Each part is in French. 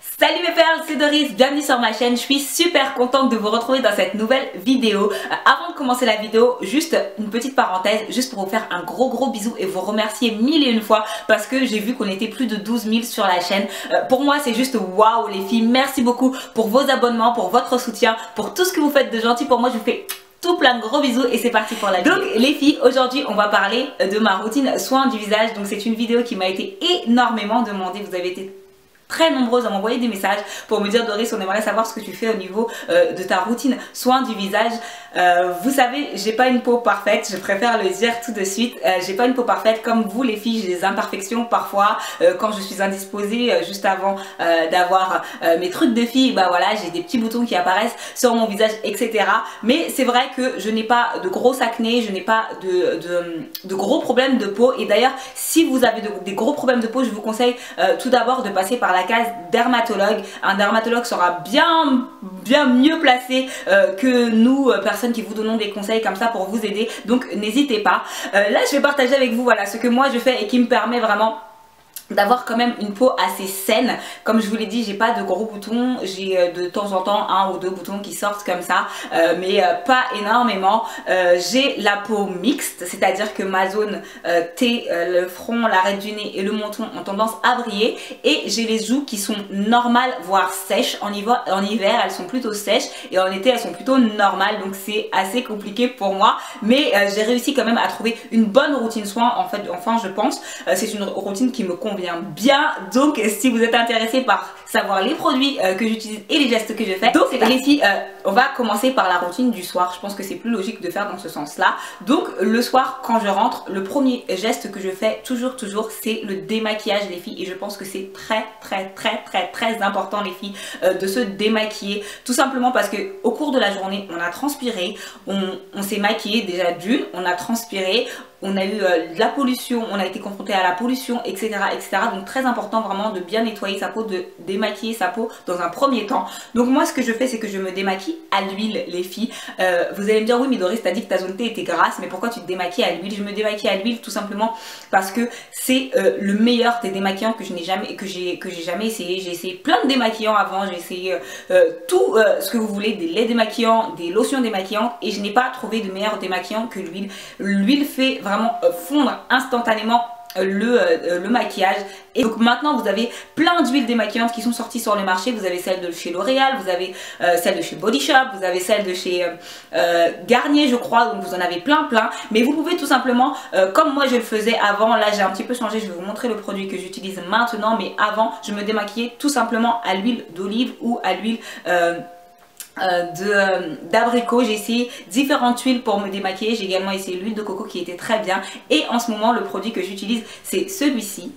Salut mes perles, c'est Doris, bienvenue sur ma chaîne. Je suis super contente de vous retrouver dans cette nouvelle vidéo. Avant de commencer la vidéo, juste une petite parenthèse, juste pour vous faire un gros bisou et vous remercier mille et une fois parce que j'ai vu qu'on était plus de 12 000 sur la chaîne. Pour moi c'est juste waouh les filles, merci beaucoup pour vos abonnements, pour votre soutien, pour tout ce que vous faites de gentil pour moi. Je vous fais tout plein de gros bisous et c'est parti pour la vidéo. Donc les filles, aujourd'hui on va parler de ma routine soin du visage. Donc c'est une vidéo qui m'a été énormément demandée, vous avez été très nombreuses à m'envoyer des messages pour me dire Doris, on aimerait savoir ce que tu fais au niveau de ta routine soin du visage. Vous savez, j'ai pas une peau parfaite, je préfère le dire tout de suite. J'ai pas une peau parfaite comme vous les filles, j'ai des imperfections parfois quand je suis indisposée juste avant d'avoir mes trucs de fille, bah voilà, j'ai des petits boutons qui apparaissent sur mon visage, etc. Mais c'est vrai que je n'ai pas de gros acné, je n'ai pas de gros problèmes de peau. Et d'ailleurs, si vous avez des gros problèmes de peau, je vous conseille tout d'abord de passer par la case dermatologue. Un dermatologue sera bien mieux placé que nous, personnes qui vous donnons des conseils comme ça pour vous aider. Donc n'hésitez pas. Là je vais partager avec vous voilà ce que moi je fais et qui me permet vraiment d'avoir quand même une peau assez saine. Comme je vous l'ai dit, j'ai pas de gros boutons, j'ai de temps en temps un ou deux boutons qui sortent comme ça, mais pas énormément. J'ai la peau mixte, c'est-à-dire que ma zone T, le front, l'arête du nez et le menton ont tendance à briller, et j'ai les joues qui sont normales voire sèches. En hiver elles sont plutôt sèches et en été elles sont plutôt normales, donc c'est assez compliqué pour moi, mais j'ai réussi quand même à trouver une bonne routine soin en fait. Enfin je pense c'est une routine qui me convient bien. Donc si vous êtes intéressé par savoir les produits que j'utilise et les gestes que je fais, donc les filles, on va commencer par la routine du soir. Je pense que c'est plus logique de faire dans ce sens là. Donc le soir quand je rentre, le premier geste que je fais toujours c'est le démaquillage les filles, et je pense que c'est très important les filles de se démaquiller, tout simplement parce que au cours de la journée on a transpiré, on s'est maquillé déjà d'une, on a transpiré, on a eu de la pollution, on a été confronté à la pollution, etc. Donc très important vraiment de bien nettoyer sa peau, de démaquiller sa peau dans un premier temps. Donc moi ce que je fais, c'est que je me démaquille à l'huile les filles. Vous allez me dire oui mais Doris t'as dit que ta zone T était grasse, mais pourquoi tu te démaquilles à l'huile? Je me démaquille à l'huile tout simplement parce que c'est le meilleur des démaquillants que je n'ai jamais, que j'ai jamais essayé. J'ai essayé plein de démaquillants avant, j'ai essayé tout ce que vous voulez, des laits démaquillants, des lotions démaquillantes, et je n'ai pas trouvé de meilleur démaquillant que l'huile. L'huile fait vraiment fondre instantanément le maquillage. Et donc maintenant vous avez plein d'huiles démaquillantes qui sont sorties sur le marché. Vous avez celle de chez L'Oréal, vous avez celle de chez Body Shop, vous avez celle de chez Garnier je crois, donc vous en avez plein. Mais vous pouvez tout simplement, comme moi je le faisais avant, là j'ai un petit peu changé, je vais vous montrer le produit que j'utilise maintenant, mais avant je me démaquillais tout simplement à l'huile d'olive ou à l'huile d'abricot. J'ai essayé différentes huiles pour me démaquiller, j'ai également essayé l'huile de coco qui était très bien, et en ce moment le produit que j'utilise c'est celui-ci.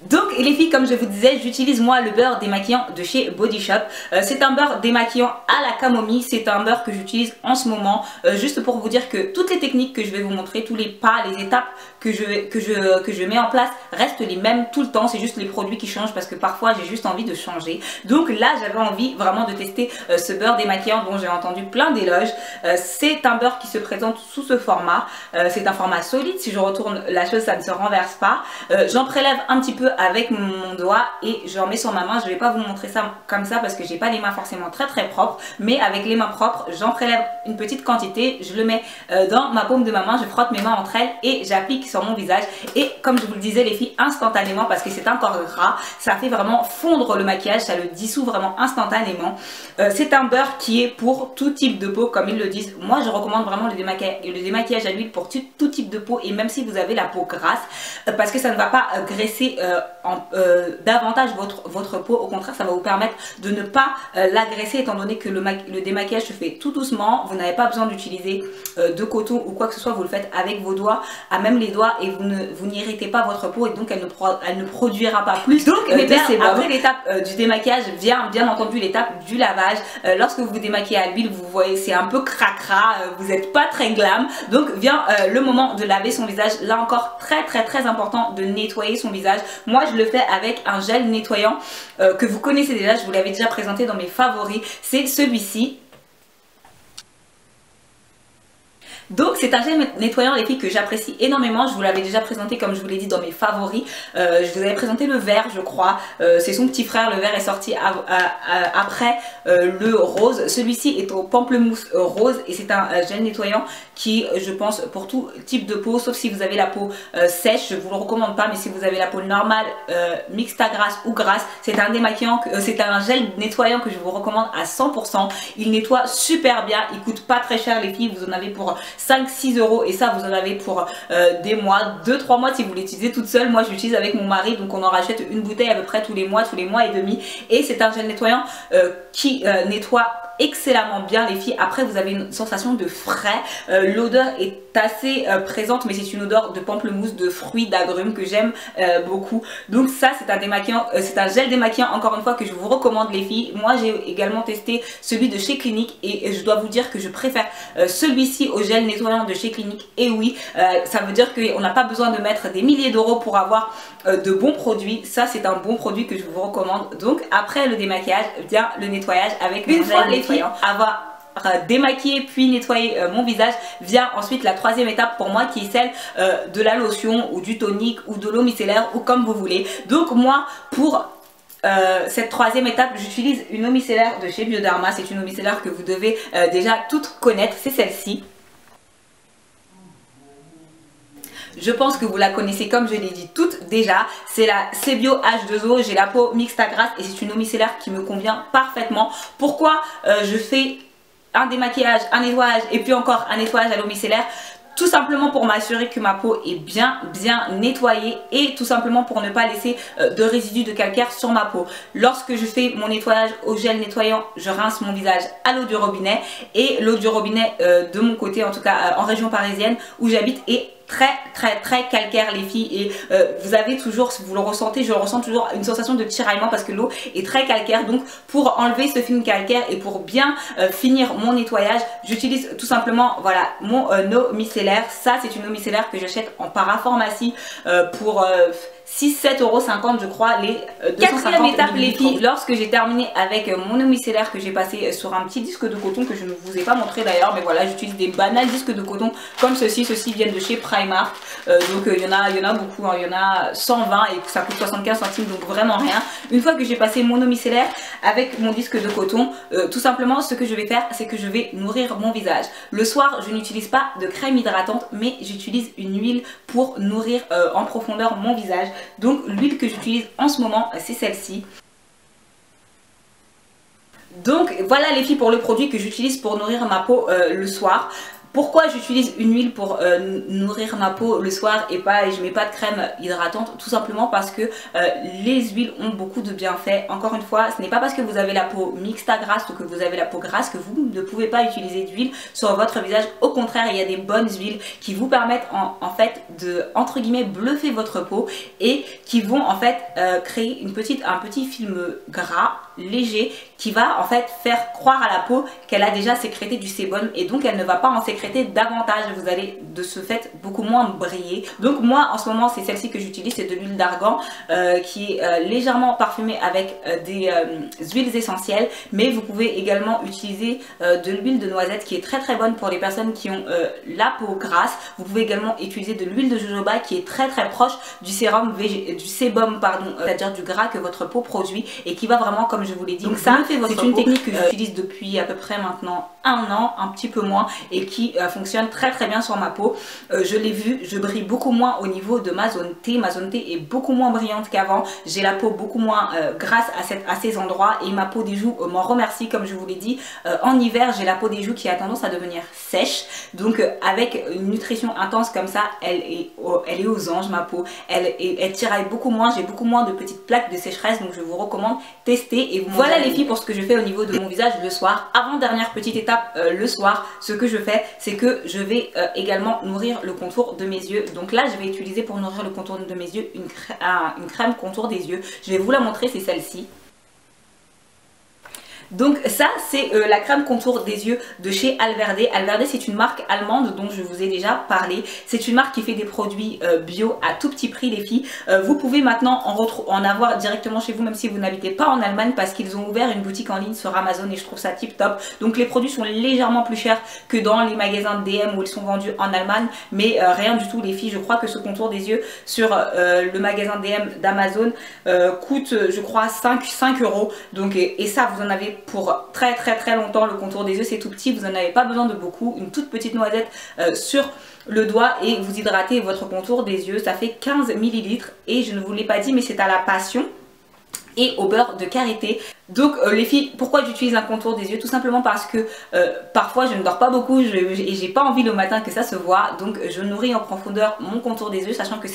Donc les filles, comme je vous disais, j'utilise moi le beurre démaquillant de chez Body Shop. C'est un beurre démaquillant à la camomille, c'est un beurre que j'utilise en ce moment, juste pour vous dire que toutes les techniques que je vais vous montrer, tous les pas, les étapes que je mets en place restent les mêmes tout le temps. C'est juste les produits qui changent parce que parfois j'ai juste envie de changer. Donc là j'avais envie vraiment de tester ce beurre démaquillant dont j'ai entendu plein d'éloges. C'est un beurre qui se présente sous ce format, c'est un format solide, si je retourne la chose ça ne se renverse pas. J'en prélève un petit peu avec mon doigt et j'en mets sur ma main. Je vais pas vous montrer ça comme ça parce que j'ai pas les mains forcément très propres, mais avec les mains propres j'en prélève une petite quantité, je le mets dans ma paume de ma main, je frotte mes mains entre elles et j'applique sur mon visage. Et comme je vous le disais les filles, instantanément, parce que c'est encore gras, ça fait vraiment fondre le maquillage, ça le dissout vraiment instantanément. C'est un beurre qui est pour tout type de peau comme ils le disent. Moi je recommande vraiment le démaquillage à l'huile pour tout type de peau, et même si vous avez la peau grasse, parce que ça ne va pas graisser davantage votre peau. Au contraire ça va vous permettre de ne pas l'agresser, étant donné que le démaquillage se fait tout doucement. Vous n'avez pas besoin d'utiliser de coton ou quoi que ce soit, vous le faites avec vos doigts, à même les doigts, et vous n'irritez pas votre peau, et donc elle ne produira pas plus. Donc après l'étape du démaquillage vient bien entendu l'étape du lavage. Lorsque vous vous démaquillez à l'huile, vous voyez c'est un peu cracra, vous n'êtes pas très glam, donc vient le moment de laver son visage. Là encore très important de nettoyer son visage. Moi je le fais avec un gel nettoyant que vous connaissez déjà, je vous l'avais déjà présenté dans mes favoris, c'est celui-ci. Donc c'est un gel nettoyant les filles que j'apprécie énormément. Je vous l'avais déjà présenté comme je vous l'ai dit dans mes favoris. Je vous avais présenté le vert je crois. C'est son petit frère, le vert est sorti après le rose. Celui-ci est au pamplemousse rose et c'est un gel nettoyant qui je pense pour tout type de peau, sauf si vous avez la peau sèche, je vous le recommande pas, mais si vous avez la peau normale, mixte à grasse ou grasse, c'est un démaquillant, c'est un gel nettoyant que je vous recommande à 100%. Il nettoie super bien, il coûte pas très cher les filles, vous en avez pour 5-6 € et ça vous en avez pour des mois, 2-3 mois si vous l'utilisez toute seule. Moi je l'utilise avec mon mari, donc on en rachète une bouteille à peu près tous les mois et demi, et c'est un gel nettoyant qui nettoie excellemment bien les filles. Après vous avez une sensation de frais, l'odeur est assez présente, mais c'est une odeur de pamplemousse, de fruits, d'agrumes que j'aime beaucoup. Donc ça c'est un démaquillant, c'est un gel démaquillant encore une fois que je vous recommande les filles. Moi j'ai également testé celui de chez Clinique et je dois vous dire que je préfère celui-ci au gel nettoyant de chez Clinique. Et oui, ça veut dire qu'on n'a pas besoin de mettre des milliers d'euros pour avoir de bons produits. Ça c'est un bon produit que je vous recommande. Donc après le démaquillage vient le nettoyage avec une fois les filles avoir démaquiller puis nettoyer mon visage, vient ensuite la troisième étape pour moi qui est celle de la lotion ou du tonique ou de l'eau micellaire ou comme vous voulez. Donc moi pour cette troisième étape j'utilise une eau micellaire de chez Bioderma. C'est une eau micellaire que vous devez déjà toutes connaître, c'est celle-ci. Je pense que vous la connaissez comme je l'ai dit toutes déjà. C'est la Sebio H2O. J'ai la peau mixte à grasse et c'est une eau micellaire qui me convient parfaitement. Pourquoi je fais un démaquillage, un nettoyage et puis encore un nettoyage à l'eau micellaire? Tout simplement pour m'assurer que ma peau est bien nettoyée et tout simplement pour ne pas laisser de résidus de calcaire sur ma peau. Lorsque je fais mon nettoyage au gel nettoyant, je rince mon visage à l'eau du robinet et l'eau du robinet de mon côté, en tout cas en région parisienne où j'habite, est très calcaire les filles, et vous avez toujours, si vous le ressentez, je ressens toujours une sensation de tiraillement parce que l'eau est très calcaire. Donc pour enlever ce film calcaire et pour bien finir mon nettoyage, j'utilise tout simplement voilà mon eau micellaire. Ça c'est une eau micellaire que j'achète en parapharmacie pour 6-7,50 € je crois, les 250 quatrième étape les filles, lorsque j'ai terminé avec mon eau micellaire que j'ai passé sur un petit disque de coton que je ne vous ai pas montré d'ailleurs, mais voilà, j'utilise des banals disques de coton comme ceci. Ceux-ci viennent de chez Primark, donc il y en a beaucoup, hein. Il y en a 120 et ça coûte 75 centimes, donc vraiment rien. Une fois que j'ai passé mon eau micellaire avec mon disque de coton, tout simplement ce que je vais faire, c'est que je vais nourrir mon visage. Le soir je n'utilise pas de crème hydratante, mais j'utilise une huile pour nourrir en profondeur mon visage. Donc l'huile que j'utilise en ce moment c'est celle-ci. Donc voilà les filles pour le produit que j'utilise pour nourrir ma peau le soir. Pourquoi j'utilise une huile pour nourrir ma peau le soir et je mets pas de crème hydratante? Tout simplement parce que les huiles ont beaucoup de bienfaits. Encore une fois, ce n'est pas parce que vous avez la peau mixte à grasse ou que vous avez la peau grasse que vous ne pouvez pas utiliser d'huile sur votre visage. Au contraire, il y a des bonnes huiles qui vous permettent en fait de, entre guillemets, bluffer votre peau et qui vont en fait créer un petit film gras léger qui va en fait faire croire à la peau qu'elle a déjà sécrété du sébum et donc elle ne va pas en sécréter davantage. Vous allez de ce fait beaucoup moins briller. Donc moi en ce moment c'est celle-ci que j'utilise, c'est de l'huile d'argan qui est légèrement parfumée avec des huiles essentielles, mais vous pouvez également utiliser de l'huile de noisette qui est très bonne pour les personnes qui ont la peau grasse. Vous pouvez également utiliser de l'huile de jojoba qui est très proche du sébum, c'est-à-dire du gras que votre peau produit et qui va vraiment, comme je vous l'ai dit, donc ça c'est une technique que j'utilise depuis à peu près maintenant un an, un petit peu moins, et qui fonctionne très bien sur ma peau. Je l'ai vu, je brille beaucoup moins au niveau de ma zone T. Ma zone T est beaucoup moins brillante qu'avant. J'ai la peau beaucoup moins grasse à ces endroits et ma peau des joues m'en remercie. Comme je vous l'ai dit, en hiver j'ai la peau des joues qui a tendance à devenir sèche. Donc avec une nutrition intense comme ça, elle est aux anges ma peau. Elle tiraille beaucoup moins, j'ai beaucoup moins de petites plaques de sécheresse, donc je vous recommande tester. Et voilà les filles pour ce que je fais au niveau de mon visage le soir. Avant dernière petite étape le soir, ce que je fais c'est que je vais également nourrir le contour de mes yeux. Donc là je vais utiliser pour nourrir le contour de mes yeux une crème contour des yeux. Je vais vous la montrer, c'est celle-ci. Donc ça c'est la crème contour des yeux de chez Alverde. Alverde c'est une marque allemande dont je vous ai déjà parlé. C'est une marque qui fait des produits bio à tout petit prix les filles. Vous pouvez maintenant en avoir directement chez vous même si vous n'habitez pas en Allemagne parce qu'ils ont ouvert une boutique en ligne sur Amazon et je trouve ça tip top. Donc les produits sont légèrement plus chers que dans les magasins DM où ils sont vendus en Allemagne, mais rien du tout les filles. Je crois que ce contour des yeux sur le magasin DM d'Amazon coûte je crois 5 €. Donc et ça vous en avez pour très longtemps. Le contour des yeux c'est tout petit, vous n'en avez pas besoin de beaucoup, une toute petite noisette sur le doigt et vous hydratez votre contour des yeux. Ça fait 15 ml et je ne vous l'ai pas dit mais c'est à la passion et au beurre de karité. Donc les filles, pourquoi j'utilise un contour des yeux? Tout simplement parce que parfois je ne dors pas beaucoup et j'ai pas envie le matin que ça se voit. Donc je nourris en profondeur mon contour des yeux, sachant que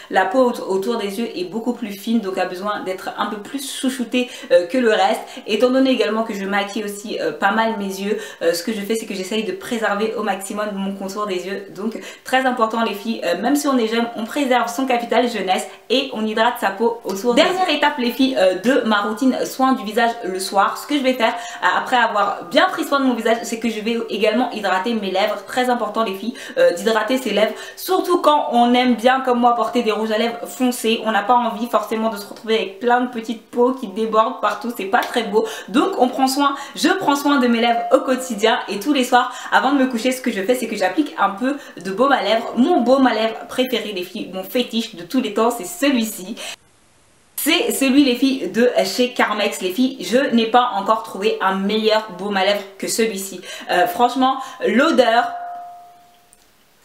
la peau autour des yeux est beaucoup plus fine, donc a besoin d'être un peu plus chouchoutée que le reste. Étant donné également que je maquille aussi pas mal mes yeux, ce que je fais c'est que j'essaye de préserver au maximum mon contour des yeux. Donc très important les filles, même si on est jeune, on préserve son capital jeunesse et on hydrate sa peau autour des yeux. Dernière étape les filles de ma routine soin du visage le soir. Ce que je vais faire après avoir bien pris soin de mon visage, c'est que je vais également hydrater mes lèvres. Très important les filles d'hydrater ses lèvres, surtout quand on aime bien comme moi porter des rouges à lèvres foncés. On n'a pas envie forcément de se retrouver avec plein de petites peaux qui débordent partout, c'est pas très beau. Donc je prends soin de mes lèvres au quotidien et tous les soirs avant de me coucher ce que je fais c'est que j'applique un peu de baume à lèvres. Mon baume à lèvres préféré les filles, mon fétiche de tous les temps, c'est celui-ci. C'est celui les filles de chez Carmex les filles. Je n'ai pas encore trouvé un meilleur baume à lèvres que celui-ci. Franchement l'odeur,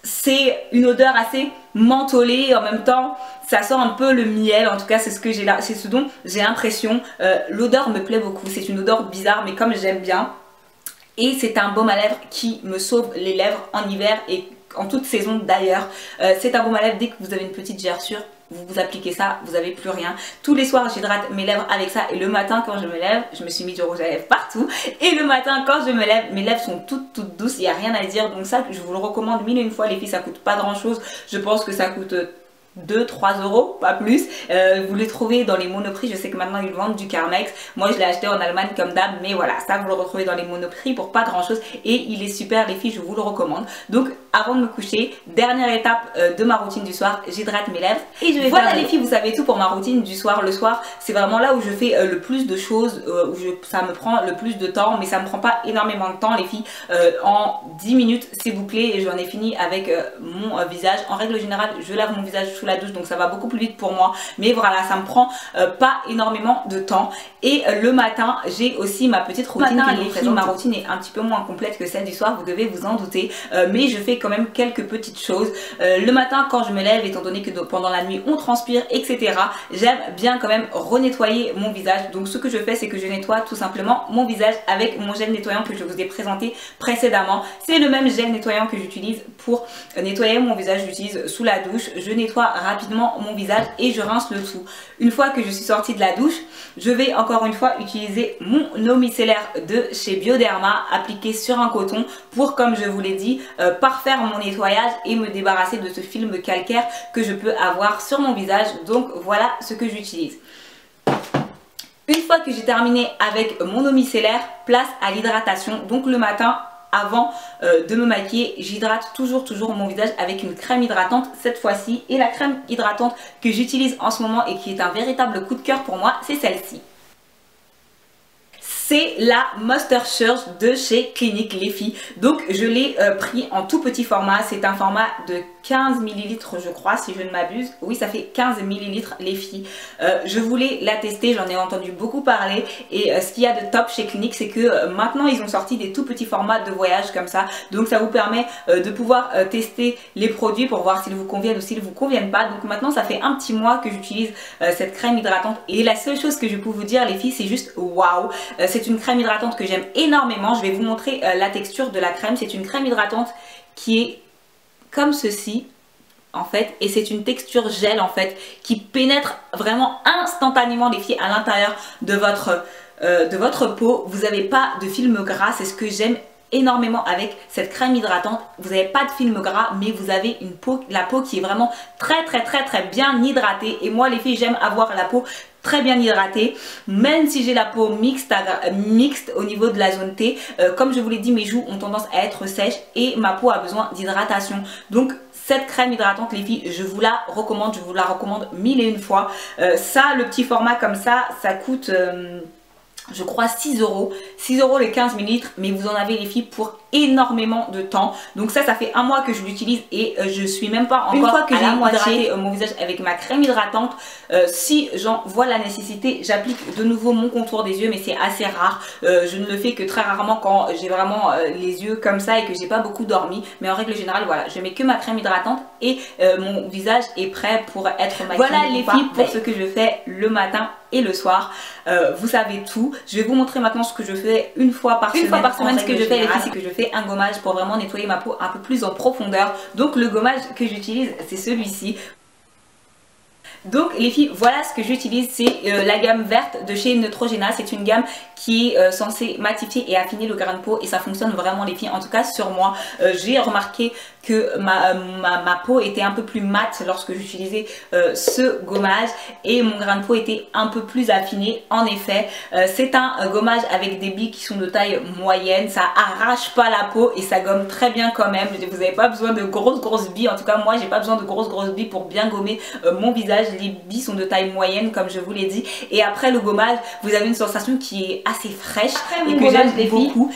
c'est une odeur assez mentholée, en même temps ça sent un peu le miel, en tout cas c'est ce que j'ai là, c'est ce dont j'ai l'impression. L'odeur me plaît beaucoup, c'est une odeur bizarre mais comme j'aime bien. Et c'est un baume à lèvres qui me sauve les lèvres en hiver et en toute saison d'ailleurs. C'est un baume à lèvres, dès que vous avez une petite gerçure, vous appliquez ça, vous n'avez plus rien. Tous les soirs j'hydrate mes lèvres avec ça et le matin quand je me lève, je me suis mis du rouge à lèvres partout. Et le matin quand je me lève, mes lèvres sont toutes douces, il n'y a rien à dire. Donc ça je vous le recommande mille et une fois les filles, ça coûte pas grand chose. Je pense que ça coûte 2-3 €, pas plus. Vous les trouvez dans les monoprix, je sais que maintenant ils vendent du Carmex. Moi je l'ai acheté en Allemagne comme d'hab, mais voilà, ça vous le retrouvez dans les monoprix pour pas grand chose et il est super les filles, je vous le recommande. Donc avant de me coucher, dernière étape de ma routine du soir, j'hydrate mes lèvres et je vais voilà les filles, vous savez tout pour ma routine du soir. Le soir c'est vraiment là où je fais le plus de choses, ça me prend le plus de temps, mais ça me prend pas énormément de temps les filles. En 10 minutes c'est bouclé et j'en ai fini avec mon visage. En règle générale je lave mon visage sous la douche donc ça va beaucoup plus vite pour moi, mais voilà, ça me prend pas énormément de temps. Et le matin j'ai aussi ma petite routine qui est présente. Ma routine est un petit peu moins complète que celle du soir, vous devez vous en douter, mais je fais quand même quelques petites choses. Le matin quand je me lève, étant donné que pendant la nuit on transpire etc, j'aime bien quand même renettoyer mon visage. Donc ce que je fais c'est que je nettoie tout simplement mon visage avec mon gel nettoyant que je vous ai présenté précédemment. C'est le même gel nettoyant que j'utilise pour nettoyer mon visage, j'utilise sous la douche. Je nettoie rapidement mon visage et je rince le tout. Une fois que je suis sortie de la douche, je vais encore une fois utiliser mon eau micellaire de chez Bioderma appliquée sur un coton pour, comme je vous l'ai dit, parfaire mon nettoyage et me débarrasser de ce film calcaire que je peux avoir sur mon visage. Donc voilà ce que j'utilise. Une fois que j'ai terminé avec mon eau micellaire, place à l'hydratation. Donc le matin, avant de me maquiller, j'hydrate toujours mon visage avec une crème hydratante cette fois-ci. Et la crème hydratante que j'utilise en ce moment et qui est un véritable coup de cœur pour moi, c'est celle-ci. C'est la Moisture Surge de chez Clinique les filles. Donc je l'ai pris en tout petit format. C'est un format de 15 ml je crois si je ne m'abuse. Oui ça fait 15 ml les filles. Je voulais la tester, j'en ai entendu beaucoup parler. Et ce qu'il y a de top chez Clinique c'est que maintenant ils ont sorti des tout petits formats de voyage comme ça. Donc ça vous permet de pouvoir tester les produits pour voir s'ils vous conviennent ou s'ils vous conviennent pas. Donc maintenant ça fait un petit mois que j'utilise cette crème hydratante. Et la seule chose que je peux vous dire les filles, c'est juste waouh. C'est une crème hydratante que j'aime énormément. Je vais vous montrer la texture de la crème. C'est une crème hydratante qui est comme ceci en fait, et c'est une texture gel en fait qui pénètre vraiment instantanément les filles à l'intérieur de votre peau. Vous n'avez pas de film gras, c'est ce que j'aime énormément avec cette crème hydratante. Vous n'avez pas de film gras mais vous avez la peau qui est vraiment très bien hydratée. Et moi les filles, j'aime avoir la peau très bien hydratée, même si j'ai la peau mixte au niveau de la zone T. Comme je vous l'ai dit, mes joues ont tendance à être sèches et ma peau a besoin d'hydratation. Donc cette crème hydratante les filles, je vous la recommande 1001 fois. Ça, le petit format comme ça coûte je crois 6 euros. 6 euros les 15 ml, mais vous en avez les filles pour énormément de temps. Donc ça fait un mois que je l'utilise et je suis même pas encore. Une fois que j'ai hydraté mon visage avec ma crème hydratante, si j'en vois la nécessité, j'applique de nouveau mon contour des yeux, mais c'est assez rare. Je ne le fais que très rarement quand j'ai vraiment les yeux comme ça et que j'ai pas beaucoup dormi. Mais en règle générale, voilà, je mets que ma crème hydratante et mon visage est prêt pour être maquillé. Voilà les filles pour ce que je fais le matin et le soir. Vous savez tout. Je vais vous montrer maintenant ce que je fais une fois par semaine. Ce que je fais les filles, c'est que je fais un gommage pour vraiment nettoyer ma peau un peu plus en profondeur. Donc le gommage que j'utilise, c'est celui-ci. Donc les filles, voilà ce que j'utilise, c'est la gamme verte de chez Neutrogena. C'est une gamme qui est censée matifier et affiner le grain de peau et ça fonctionne vraiment les filles. En tout cas sur moi, j'ai remarqué que ma peau était un peu plus mate lorsque j'utilisais ce gommage et mon grain de peau était un peu plus affiné. En effet, c'est un gommage avec des billes qui sont de taille moyenne, ça arrache pas la peau et ça gomme très bien quand même. Vous n'avez pas besoin de grosses billes, en tout cas moi j'ai pas besoin de grosses billes pour bien gommer mon visage. Les billes sont de taille moyenne comme je vous l'ai dit et après le gommage vous avez une sensation qui est assez fraîche et que j'aime beaucoup.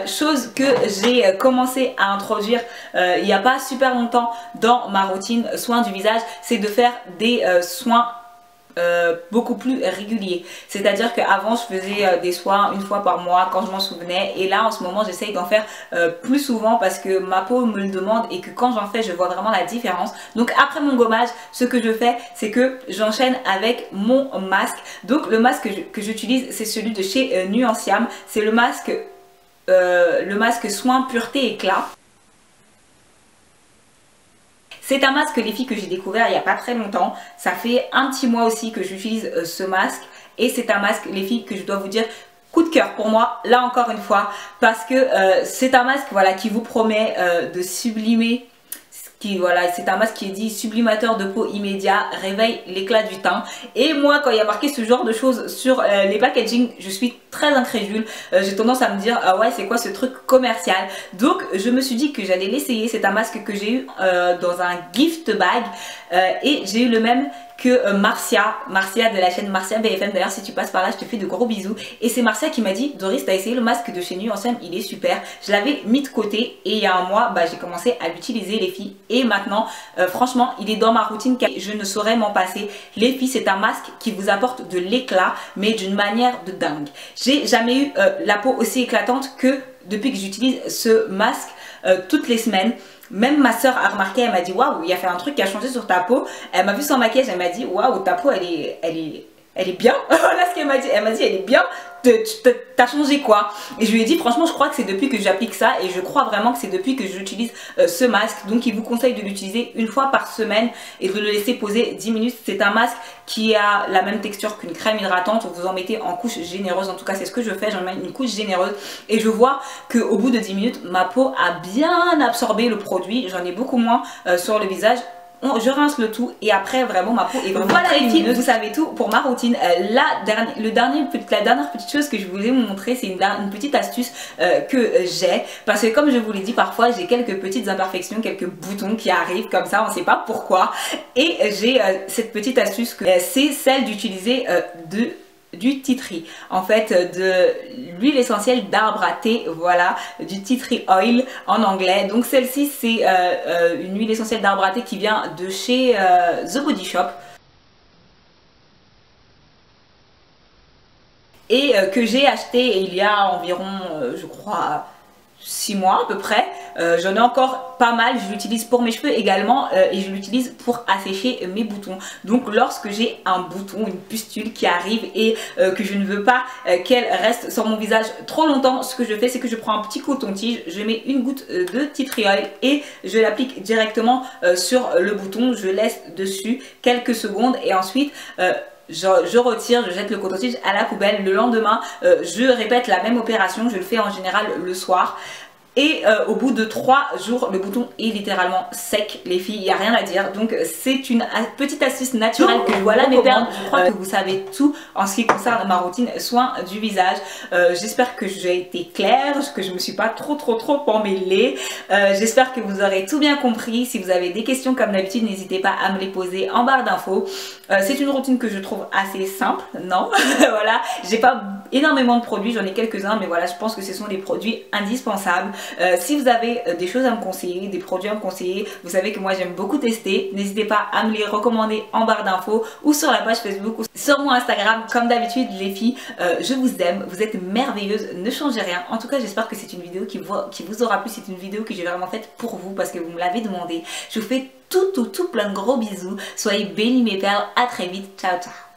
Chose que j'ai commencé à introduire il n'y a pas super longtemps dans ma routine soins du visage, c'est de faire des soins beaucoup plus réguliers. C'est-à-dire qu'avant je faisais des soins une fois par mois quand je m'en souvenais et là en ce moment j'essaye d'en faire plus souvent parce que ma peau me le demande et que quand j'en fais je vois vraiment la différence. Donc après mon gommage, ce que je fais c'est que j'enchaîne avec mon masque. Donc le masque que j'utilise c'est celui de chez Nuanciam. C'est le masque soin pureté éclat. C'est un masque les filles que j'ai découvert il n'y a pas très longtemps. Ça fait un petit mois aussi que j'utilise ce masque. Et c'est un masque les filles que je dois vous dire coup de cœur pour moi. Là encore une fois. Parce que c'est un masque voilà, qui vous promet de sublimer. Voilà, c'est un masque qui est dit sublimateur de peau immédiat, réveille l'éclat du teint. Et moi quand il y a marqué ce genre de choses sur les packaging, je suis très incrédule. J'ai tendance à me dire ah ouais c'est quoi ce truc commercial. Donc je me suis dit que j'allais l'essayer. C'est un masque que j'ai eu dans un gift bag et j'ai eu le même que Marcia de la chaîne Marcia BFM. D'ailleurs si tu passes par là je te fais de gros bisous. Et c'est Marcia qui m'a dit Doris t'as essayé le masque de chez Nuanciam, il est super. Je l'avais mis de côté et il y a un mois j'ai commencé à l'utiliser les filles. Et maintenant franchement il est dans ma routine, je ne saurais m'en passer. Les filles c'est un masque qui vous apporte de l'éclat mais d'une manière de dingue. J'ai jamais eu la peau aussi éclatante que depuis que j'utilise ce masque toutes les semaines. Même ma soeur a remarqué, elle m'a dit waouh, il y a fait un truc qui a changé sur ta peau. Elle m'a vu sans maquillage, elle m'a dit waouh, ta peau elle est bien. Voilà ce qu'elle m'a dit. Elle m'a dit elle est bien. T'as changé quoi? Et je lui ai dit franchement je crois que c'est depuis que j'applique ça et je crois vraiment que c'est depuis que j'utilise ce masque. Donc il vous conseille de l'utiliser une fois par semaine et de le laisser poser 10 minutes. C'est un masque qui a la même texture qu'une crème hydratante. Vous en mettez en couche généreuse, en tout cas c'est ce que je fais, j'en mets une couche généreuse et je vois qu'au bout de 10 minutes ma peau a bien absorbé le produit. J'en ai beaucoup moins sur le visage. Je rince le tout et après vraiment ma peau est vraiment voilà les filles, vous savez tout pour ma routine. La dernière petite chose que je voulais vous montrer, c'est une petite astuce que j'ai parce que comme je vous l'ai dit parfois j'ai quelques petites imperfections, quelques boutons qui arrivent comme ça, on ne sait pas pourquoi et j'ai cette petite astuce c'est celle d'utiliser du tea tree, en fait de l'huile essentielle d'arbre à thé, voilà, du tea tree oil en anglais. Donc celle-ci c'est une huile essentielle d'arbre à thé qui vient de chez The Body Shop et que j'ai acheté il y a environ je crois 6 mois à peu près. J'en ai encore pas mal, je l'utilise pour mes cheveux également et je l'utilise pour assécher mes boutons. Donc lorsque j'ai un bouton, une pustule qui arrive et que je ne veux pas qu'elle reste sur mon visage trop longtemps, ce que je fais c'est que je prends un petit coton-tige, je mets une goutte de tea tree oil et je l'applique directement sur le bouton, je laisse dessus quelques secondes et ensuite je retire, je jette le coton-tige à la poubelle. Le lendemain, je répète la même opération. Je le fais en général le soir. Et au bout de 3 jours, le bouton est littéralement sec, les filles, il n'y a rien à dire. Donc c'est une petite astuce naturelle que voilà mes perles. Je crois que vous savez tout en ce qui concerne ma routine soin du visage. J'espère que j'ai été claire, que je me suis pas trop emmêlée. J'espère que vous aurez tout bien compris. Si vous avez des questions comme d'habitude, n'hésitez pas à me les poser en barre d'infos. C'est une routine que je trouve assez simple, non? Voilà, j'ai pas énormément de produits, j'en ai quelques-uns, mais voilà, je pense que ce sont des produits indispensables. Si vous avez des choses à me conseiller, des produits à me conseiller, vous savez que moi j'aime beaucoup tester, n'hésitez pas à me les recommander en barre d'infos ou sur la page Facebook ou sur mon Instagram. Comme d'habitude les filles, je vous aime, vous êtes merveilleuses, ne changez rien. En tout cas j'espère que c'est une vidéo qui vous aura plu, c'est une vidéo que j'ai vraiment faite pour vous parce que vous me l'avez demandé. Je vous fais tout plein de gros bisous, soyez bénis mes perles, à très vite, ciao ciao.